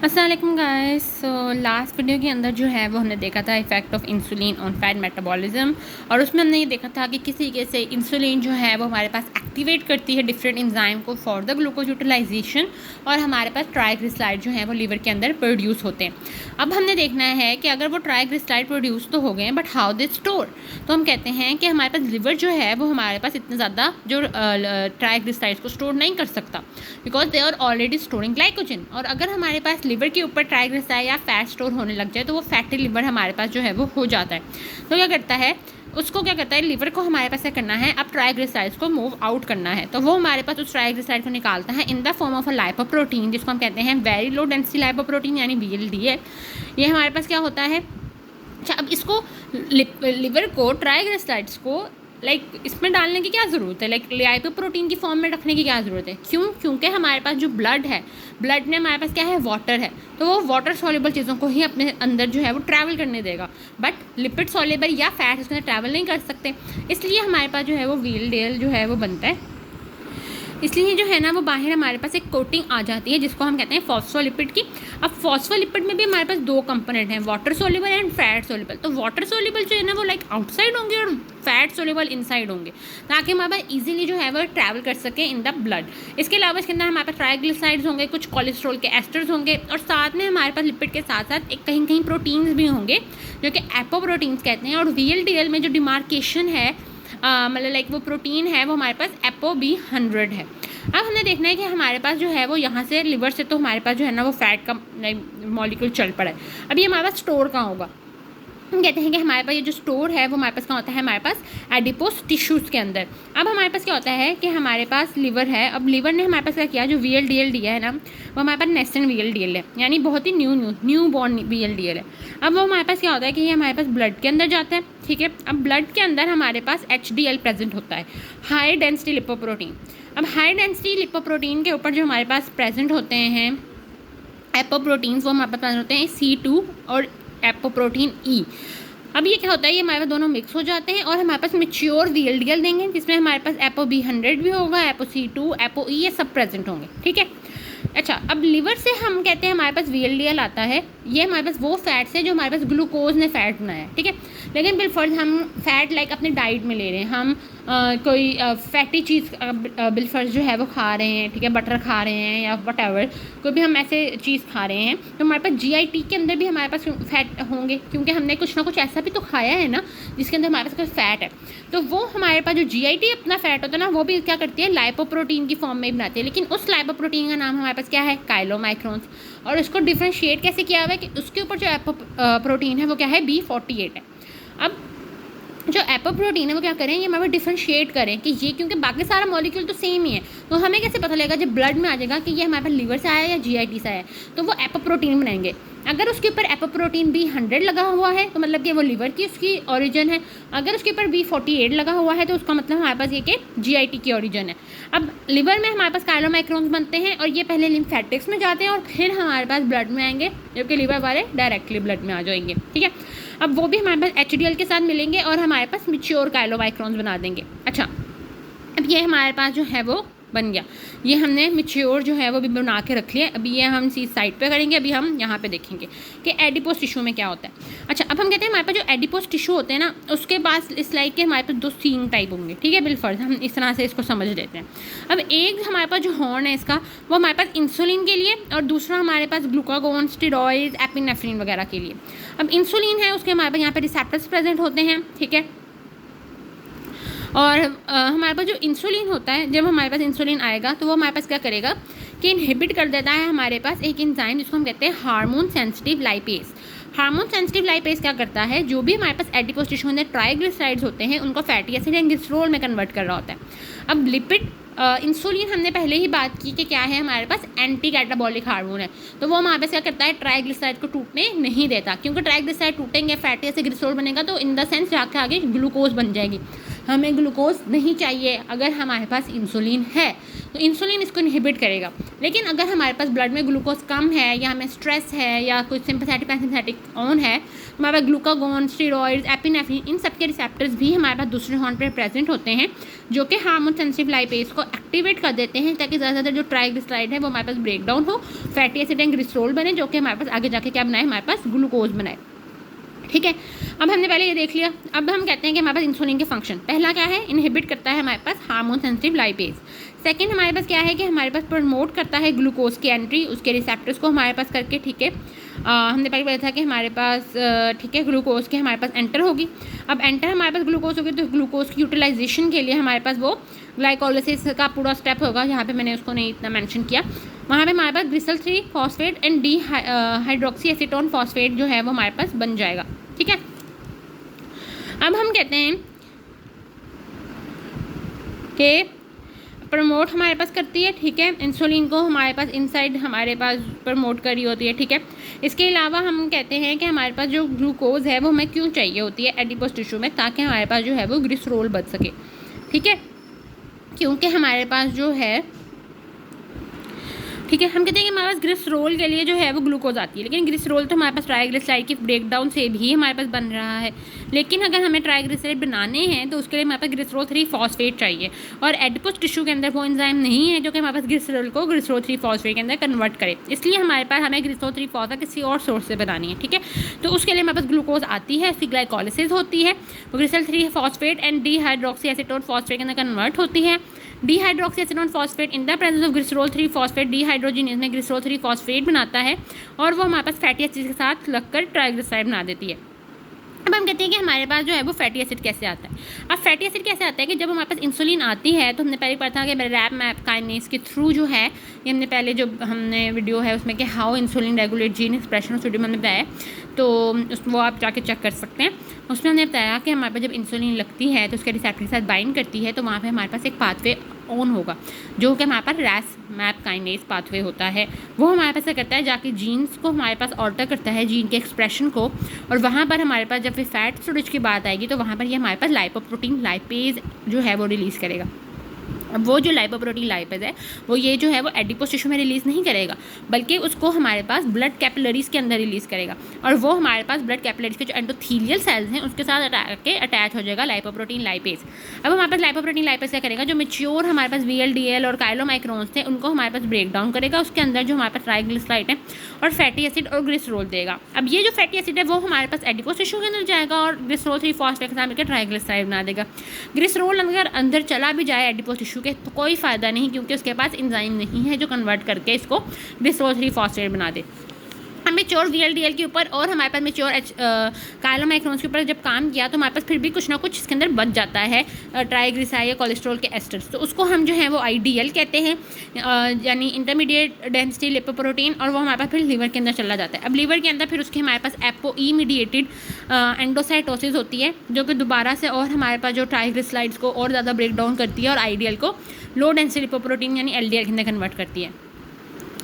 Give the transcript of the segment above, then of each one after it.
अस्सलाम वालेकुम guys. So last video के अंदर जो है वो हमने देखा था effect of insulin on fat metabolism, और उसमें हमने ये देखा था कि किस तरीके से इंसुलिन जो है वो हमारे पास एक्टिवेट करती है डिफरेंट एंजाइम को फॉर द ग्लूकोज यूटिलाइजेशन, और हमारे पास ट्राइग्लिसराइड जो है वो लीवर के अंदर प्रोड्यूस होते हैं। अब हमने देखना है कि अगर वो ट्राइग्लिसराइड प्रोड्यूस तो हो गए बट हाउ दे स्टोर। तो हम कहते हैं कि हमारे पास लिवर जो है वो हमारे पास इतने ज़्यादा जो ट्राइग्लिसराइड्स को स्टोर नहीं कर सकता because they are already storing glycogen. और अगर हमारे पास लिवर के ऊपर ट्राइग्लिसराइड या फैट स्टोर होने लग जाए तो वो फैटी लिवर हमारे पास जो है वो हो जाता है। तो क्या करता है, उसको क्या करता है, लिवर को हमारे पास क्या करना है, अब ट्राइग्लिसराइड्स को मूव आउट करना है। तो वो हमारे पास उस ट्राइग्लिसराइड को निकालता है in the form of a lipoprotein, जिसको हम कहते हैं वेरी लो डेंसिटी लाइपोप्रोटीन यानी VLDL। ये हमारे पास क्या होता है। अच्छा, अब इसको लिवर को ट्राइग्लिसराइड्स को इसमें डालने की क्या ज़रूरत है, लाइपोप्रोटीन की फॉर्म में रखने की क्या ज़रूरत है। क्योंकि हमारे पास जो ब्लड है, ब्लड में हमारे पास क्या है, वाटर है, तो वो वाटर सॉल्युबल चीज़ों को ही अपने अंदर जो है वो ट्रैवल करने देगा, बट लिपिड सॉल्युबल या फैट उसके अंदर ट्रैवल नहीं कर सकते। इसलिए हमारे पास जो है वो VLDL जो है वो बनता है। इसलिए जो है ना वो बाहर हमारे पास एक कोटिंग आ जाती है जिसको हम कहते हैं फॉस्फोलिपिड की। अब फॉस्फोलिपिड में भी हमारे पास दो कंपोनेंट हैं, water soluble and fat soluble. तो वाटर सोल्यूबल जो है ना वो आउटसाइड होंगे और फैट सोल्यूबल इनसाइड होंगे, ताकि हमारे पास इजीली जो है वो ट्रैवल कर सके इन द ब्लड। इसके अलावा इसके अंदर हमारे पास ट्राइग्लिसराइड्स होंगे, कुछ कोलेस्ट्रॉल के एस्टर्स होंगे, और साथ में हमारे पास लिपिड के साथ साथ एक कहीं कहीं प्रोटीन्स भी होंगे जो कि एपोप्रोटीन्स कहते हैं। और VLDL में जो डिमार्केशन है मतलब वो प्रोटीन है वो हमारे पास ApoB100 है। अब हमने देखना है कि हमारे पास जो है वो यहाँ से लिवर से तो हमारे पास जो है ना वो फैट का मॉलिक्यूल चल पड़ा है। अब ये हमारे पास स्टोर कहाँ होगा, हम कहते हैं कि हमारे पास ये जो स्टोर है वो हमारे पास कहाँ होता है, हमारे पास एडिपोस टिश्यूज़ के अंदर। अब हमारे पास क्या होता है कि हमारे पास लिवर है, अब लिवर ने हमारे पास क्या किया, जो VLDL दिया है ना वो हमारे पास नेसेंट VLDL है, यानी बहुत ही न्यू बॉर्न VLDL है। अब वो हमारे पास क्या होता है कि ये हमारे पास ब्लड के अंदर जाता है, ठीक है। अब ब्लड के अंदर हमारे पास HDL प्रेजेंट होता है, हाई डेंसिटी लिपोप्रोटीन। अब हाई डेंसिटी लिपोप्रोटीन के ऊपर जो हमारे पास प्रेजेंट होते हैं एपोप्रोटीन्स, वो हमारे पास प्रेजेंट होते हैं C2 और एपोप्रोटीन E। अब ये क्या होता है, ये हमारे पास दोनों मिक्स हो जाते हैं और हमारे पास मेच्योर VLDL देंगे, जिसमें हमारे पास ApoB100 भी होगा, ApoC2, ApoE, ये सब प्रेजेंट होंगे, ठीक है। अच्छा, अब लिवर से हम कहते हैं हमारे पास VLDL आता है, ये हमारे पास वो फैट्स है जो हमारे पास ग्लूकोज ने फैट बनाया है, ठीक है। लेकिन बिलफर्ज हम फैट अपने डाइट में ले रहे हैं, हम कोई फैटी चीज़ बिलफर्ज जो है वो खा रहे हैं, ठीक है, बटर खा रहे हैं या वट कोई भी हम ऐसे चीज़ खा रहे हैं, तो हमारे पास GIT के अंदर भी हमारे पास फैट होंगे, क्योंकि हमने कुछ ना कुछ ऐसा भी तो खाया है ना जिसके अंदर हमारे पास कोई फैट है। तो वो हमारे पास जो GIT अपना फैट होता है ना वो भी क्या करती है, लाइपोप्रोटीन की फॉर्म में ही बनाती है। लेकिन उस लाइपोप्रोटीन का नाम हमारे पास क्या है, काइलोमाइक्रोन्स। और उसको डिफ्रेंशिएट कैसे किया हुआ है कि उसके ऊपर जो प्रोटीन है वो क्या है, B48 है। अब जो एपोप्रोटीन है वो क्या करें, ये हमारे डिफ्रेंशिएट करें कि ये, क्योंकि बाकी सारा मॉलिक्यूल तो सेम ही है, तो हमें कैसे पता लगेगा जब ब्लड में आ जाएगा कि ये हमारे पास लिवर से आया या GIT से आया, तो वो एपोप्रोटीन बनाएंगे। अगर उसके ऊपर एपोप्रोटीन B100 लगा हुआ है तो मतलब कि वो लिवर की उसकी ओरिजिन है, अगर उसके ऊपर B48 लगा हुआ है तो उसका मतलब हमारे पास ये कि GIT की ओरिजिन है। अब लिवर में हमारे पास काइलोमाइक्रोन्स बनते हैं और ये पहले लिम्फेटिक्स में जाते हैं और फिर हमारे पास ब्लड में आएंगे, जबकि लिवर वाले डायरेक्टली ब्लड में आ जाएंगे, ठीक है। अब वो भी हमारे पास HDL के साथ मिलेंगे और हमारे पास मेच्योर काइलोमाइक्रोन्स बना देंगे। अच्छा, अब ये हमारे पास जो है वो बन गया, ये हमने मेच्योर जो है वो भी बना के रख लिया। अभी ये हम इसी साइड पे करेंगे, अभी हम यहाँ पे देखेंगे कि एडिपोस टिश्यू में क्या होता है। अच्छा, अब हम कहते हैं हमारे पास जो एडिपोस टिश्यू होते हैं ना उसके पास इस लाइक के हमारे पास दो सींग टाइप होंगे, ठीक है, बिलफर्ज हम इस तरह से इसको समझ लेते हैं। अब एक हमारे पास जो हॉर्न है इसका वो हमारे पास इंसुलिन के लिए, और दूसरा हमारे पास ग्लूकागोन, स्टेरॉइड, एपिनेफ्रिन वगैरह के लिए। अब इंसुलिन है उसके हमारे पास यहाँ पर रिसेप्टर्स प्रेजेंट होते हैं, ठीक है। और हमारे पास जो इंसुलिन होता है, जब हमारे पास इंसुलिन आएगा तो वो हमारे पास क्या करेगा कि इनहिबिट कर देता है हमारे पास एक एंजाइम जिसको हम कहते हैं hormone sensitive lipase. Hormone sensitive lipase क्या करता है, जो भी हमारे पास एडिपोस टिश्यू में ट्राइग्लिसराइड्स होते हैं उनको फैटी एसिड या ग्लिसरॉल में कन्वर्ट कर रहा होता है। अब लिपिड इंसुलिन हमने पहले ही बात की कि क्या है, हमारे पास एंटी कैटाबॉलिक हार्मोन है, तो वो हमारे पास क्या करता है, ट्राइग्लिसराइड को टूटने नहीं देता, क्योंकि ट्राइग्लिसराइड टूटेंगे फैटी एसिड ग्लिसरॉल बनेगा तो इन द सेंस जाके आगे ग्लूकोज बन जाएगी। हमें ग्लूकोज नहीं चाहिए अगर हमारे पास इंसुलिन है, तो इंसुलिन इसको इनहिबिट करेगा। लेकिन अगर हमारे पास ब्लड में ग्लूकोज कम है या हमें स्ट्रेस है या कुछ सिंपैथेटिक पैरासिम्पैथेटिक ऑन है, हमारे पास ग्लूकागोन, स्टेरॉइड्स, एपिनेफ्रिन, इन सब के रिसेप्टर्स भी हमारे पास दूसरे हॉर्न पर प्रेजेंट होते हैं जो कि हार्मोन सेंसिटिव लाइपेज को एक्टिवेट कर देते हैं ताकि ज़्यादा जो ट्राइग्लिसराइड है वो हमारे पास ब्रेक डाउन हो, फैटी एसिड एंड ग्लिसरॉल बने जो कि हमारे पास आगे जाके क्या बनाए, हमारे पास ग्लूकोज बनाए। ठीक है, अब हमने पहले ये देख लिया। अब हम कहते हैं कि हमारे पास इंसुलिन के फंक्शन, पहला क्या है, इनहिबिट करता है हमारे पास हार्मोन सेंसिटिव लाइपेज। सेकंड हमारे पास क्या है कि हमारे पास प्रमोट करता है ग्लूकोज की एंट्री उसके रिसेप्टर्स को हमारे पास करके। ठीक है, हमने पहले बताया था कि हमारे पास ठीक है ग्लूकोज के हमारे पास एंटर होगी। अब एंटर हमारे पास ग्लूकोज होगी तो ग्लूकोज की यूटिलाइजेशन के लिए हमारे पास वो ग्लाइकोलिसिस का पूरा स्टेप होगा, यहाँ पे मैंने उसको नहीं इतना मेंशन किया। वहाँ पे हमारे पास glycerol 3 phosphate and D hydroxy acetone phosphate जो है वो हमारे पास बन जाएगा। ठीक है, अब हम कहते हैं कि प्रमोट हमारे पास करती है। ठीक है, इंसुलिन को हमारे पास इनसाइड हमारे पास प्रमोट करी होती है। ठीक है, इसके अलावा हम कहते हैं कि हमारे पास जो ग्लूकोज है वो हमें क्यों चाहिए होती है एडिपोज टिश्यू में, ताकि हमारे पास जो है वो ग्लिसरॉल बच सके। ठीक है, क्योंकि हमारे पास जो है, ठीक है, हम कहते हैं कि हमारे पास ग्लिसरॉल के लिए जो है वो ग्लूकोज आती है, लेकिन ग्लिसरॉल तो हमारे पास ट्राइग्लिसराइड की ब्रेकडाउन से भी हमारे पास बन रहा है। लेकिन अगर हमें ट्राइग्लिसराइड बनाने हैं तो उसके लिए हमारे पास ग्लिसरॉल 3 फॉस्फेट चाहिए, और एडिपोज टिश्यू के अंदर वो एंजाइम नहीं है जो कि हमारे पास ग्लिसरॉल को ग्लिसरॉल 3 फॉस्फेट के अंदर कन्वर्ट करे। इसलिए हमारे पास हमें ग्लिसरॉल 3 फॉस्फेट किसी और सोर्स से बनानी है। ठीक है, तो उसके लिए हमारे पास ग्लूकोज आती है, उसकी ग्लाइकोलिसिस होती है, वो glycerol 3 phosphate and D hydroxy acetone phosphate के अंदर कन्वर्ट होती है। Dihydroxy acetone phosphate in the presence of glycerol 3 phosphate dehydrogenase में ग्लिसरॉल 3 फॉस्फेट बनाता है और वो हमारे पास फैटी एसिड के साथ लगकर ट्राइग्लिसराइड बना देती है। अब हम कहते हैं कि हमारे पास जो है वो फैटी एसिड कैसे आता है। अब फैटी एसिड कैसे आता है कि जब हमारे पास इंसुलिन आती है तो हमने पहले पढ़ा था कि रैप मैप काइनेज के थ्रू जो है, ये हमने पहले जो हमने वीडियो है उसमें कि how insulin regulate gene expression उस वीडियो में हमने बताया, तो वो आप जाके चेक कर सकते हैं। उसमें हमने बताया कि हमारे पास जब इंसुलिन लगती है तो उसके रिसेप्टर के साथ बाइंड करती है, तो वहाँ पे हमारे पास एक पाथवे ऑन होगा जो कि हमारे पास रैस मैप काइनेज पाथवे होता है। वो हमारे पास क्या करता है, जाके जीन्स को हमारे पास ऑल्टर करता है, जीन के एक्सप्रेशन को, और वहाँ पर हमारे पास जब फिर फैट स्टोरेज की बात आएगी तो वहाँ पर ये हमारे पास लाइपोप्रोटीन लाइपेज जो है वो रिलीज़ करेगा। अब वो जो लाइपोप्रोटीन लाइपेज है वो ये जो है वो एडिपोज टिश्यू में रिलीज़ नहीं करेगा, बल्कि उसको हमारे पास ब्लड कैपिलरीज के अंदर रिलीज़ करेगा, और वो हमारे पास ब्लड कैपिलरीज के जो एंडोथीलियल सेल्स हैं उसके साथ अटैच हो जाएगा लाइपोप्रोटीन लाइपेज। अब हमारे पास लाइपोप्रोटीन लाइपेज क्या करेगा, जो मेच्योर हमारे पास VLDL और काइलोमाइक्रोन्स थे उनको हमारे पास ब्रेक डाउन करेगा, उसके अंदर जो हमारे पास ट्राइग्लिसराइड है और फैटी एसिड और ग्लिसरॉल देगा। अब ये जो फैटी एसिड है वो हमारे पास एडिपोज टिश्यू के अंदर जाएगा और ग्लिसरॉल 3 फॉस्फेट के साथ मिलकर ट्राइग्लिसराइड बना देगा। ग्लिसरॉल अगर अंदर चला भी जाए एडिपोज टिश्यू के तो कोई फ़ायदा नहीं, क्योंकि उसके पास एंजाइम नहीं है जो कन्वर्ट करके इसको ग्लिसरॉल 3 फॉस्फेट बना दे। हम मेच्योर VLDL के ऊपर और हमारे पास मेच्योर काइलोमाइक्रोन्स के ऊपर जब काम किया तो हमारे पास फिर भी कुछ ना कुछ इसके अंदर बच जाता है ट्राइग्लिसराइड या कोलेस्ट्रॉल के एस्टर्स, तो उसको हम जो है वो IDL कहते हैं, यानी इंटरमीडिएट डेंसिटी लिपोप्रोटीन, और वो हमारे पास फिर लीवर के अंदर चला जाता है। अब लीवर के अंदर फिर उसके हमारे पास ApoE मीडिएटेड एंडोसाइटोसिस होती है जो कि दोबारा से और हमारे पास जो ट्राइग्लिसराइड्स को और ज़्यादा ब्रेक डाउन करती है और IDL को लो डेंसिटी लिपोप्रोटीन यानी LDL के अंदर कन्वर्ट करती है।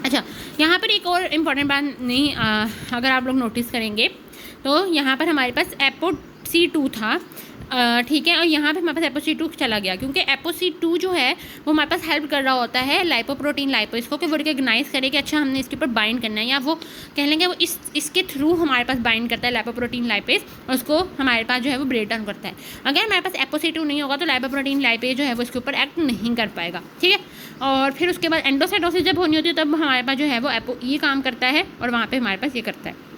अच्छा, यहाँ पर एक और इम्पॉर्टेंट बात नहीं, अगर आप लोग नोटिस करेंगे तो यहाँ पर हमारे पास ApoC2 था, ठीक है, और यहाँ पे हमारे पास ApoC2 चला गया, क्योंकि ApoC2 जो है वो हमारे पास हेल्प कर रहा होता है लाइपोप्रोटीन लाइपेज को कि वो रिकग्नाइज करे कि अच्छा हमने इसके ऊपर बाइंड करना है, या वो कह लेंगे वो इसके थ्रू हमारे पास बाइंड करता है लाइपोप्रोटीन लाइपेज और उसको हमारे पास जो है वो ब्रेक डाउन करता है। अगर हमारे पास ApoC2 नहीं होगा तो लाइपोप्रोटीन लाइपेज जो है वो इसके ऊपर एक्ट नहीं कर पाएगा। ठीक है, और फिर उसके बाद एंडोसाइटोसिस जब होनी होती है तब हमारे पास जो है वो ApoE काम करता है और वहाँ पर हमारे पास ये करता है।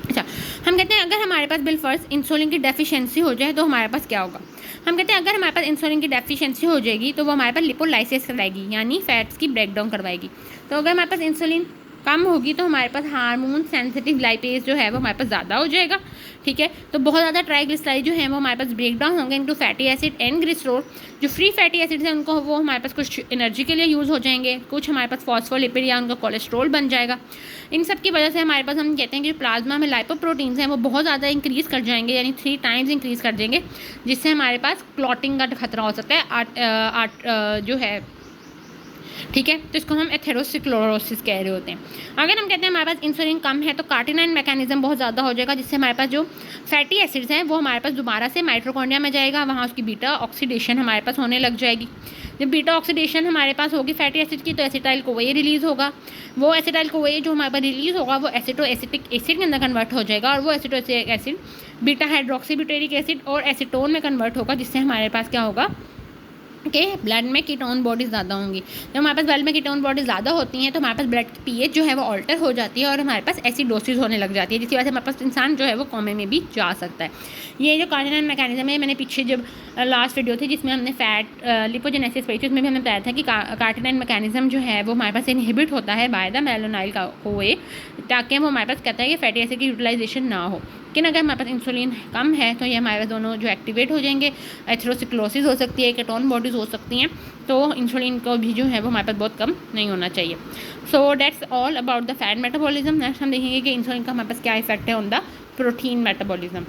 अच्छा, हम कहते हैं अगर हमारे पास बिलफर्ज इंसुलिन की डेफिशिएंसी हो जाए तो हमारे पास क्या होगा। हम कहते हैं अगर हमारे पास इंसुलिन की डेफिशिएंसी हो जाएगी तो वो हमारे पास लिपोलाइसिस कराएगी, यानी फैट्स की ब्रेकडाउन करवाएगी। तो अगर हमारे पास इंसुलिन कम होगी तो हमारे पास हार्मोन सेंसिटिव लाइपेज जो है वो हमारे पास ज़्यादा हो जाएगा। ठीक है, तो बहुत ज़्यादा ट्राइग्लिसराइड जो है वो हमारे पास ब्रेक डाउन होंगे into fatty acid and glycerol. जो फ्री फैटी एसिड्स हैं उनको वो हमारे पास कुछ एनर्जी के लिए यूज़ हो जाएंगे, कुछ हमारे पास फॉस्फोलिपिड या उनका कोलेस्ट्रॉल बन जाएगा। इन सब की वजह से हमारे पास हम कहते हैं कि प्लाज्मा में लाइपोप्रोटीन्स हैं वो बहुत ज़्यादा इंक्रीज़ कर जाएंगे, यानी 3 टाइम्स इंक्रीज़ कर देंगे, जिससे हमारे पास क्लॉटिंग का खतरा हो सकता है। जो है ठीक है, तो इसको हम एथेरोस्क्लेरोसिस कह रहे होते हैं। अगर हम कहते हैं हमारे पास इंसुलिन कम है तो कार्टिनाइन मैकेनिज्म बहुत ज़्यादा हो जाएगा, जिससे हमारे पास जो फैटी एसिड्स हैं वो हमारे पास दोबारा से माइटोकॉन्ड्रिया में जाएगा, वहाँ उसकी बीटा ऑक्सीडेशन हमारे पास होने लग जाएगी। जब बीटा ऑक्सीडेशन हमारे पास होगी फैटी एसिड की तो एसिटाइल कोए रिलीज़ होगा, वो एसिटाइल कोए जो हमारे पास रिलीज़ होगा वो एसिटो एसिटिक एसिड के अंदर कन्वर्ट हो जाएगा, और वो एसिटो एसिटिक एसिड बीटा हाइड्रोक्सीब्यूटेरिक एसिड और एसीटोन में कन्वर्ट होगा, जिससे हमारे पास क्या होगा कि ब्लड में कीटोन बॉडीज़ ज़्यादा होंगी। जब हमारे पास ब्लड में कीटोन बॉडीज़ ज़्यादा होती हैं तो हमारे पास ब्लड की पीएच जो है वो ऑल्टर हो जाती है और हमारे पास एसिडोसिस होने लग जाती है, जिसकी वजह से हमारे पास इंसान जो है वो कोमे में भी जा सकता है। ये जो कार्टिनाइन मैकेनिज्म है, मैंने पीछे जब लास्ट वीडियो थी जिसमें हमने फैट लिपोजेनेसिस पढ़ी थी, उसमें भी हमने बताया था कि कार्टिनाइन मैकेनिज्म जो है वो हमारे पास इनहिबिट होता है बाय द मेलानोइल कोए, ताकि वो हमारे पास कहता है कि फैटी एसिड की यूटिलाइजेशन ना हो। लेकिन अगर हमारे पास इंसुलिन कम है तो ये हमारे पास दोनों जो एक्टिवेट हो जाएंगे, एथेरोस्क्लेरोसिस हो सकती है, कीटोन बॉडीज़ हो सकती हैं, तो इंसुलिन को भी जो है वो हमारे पास बहुत कम नहीं होना चाहिए। So that's all about the fat metabolism. Next हम देखेंगे कि इंसुलिन का हमारे पास क्या इफेक्ट है ऑन द प्रोटीन मेटाबॉलिज्म।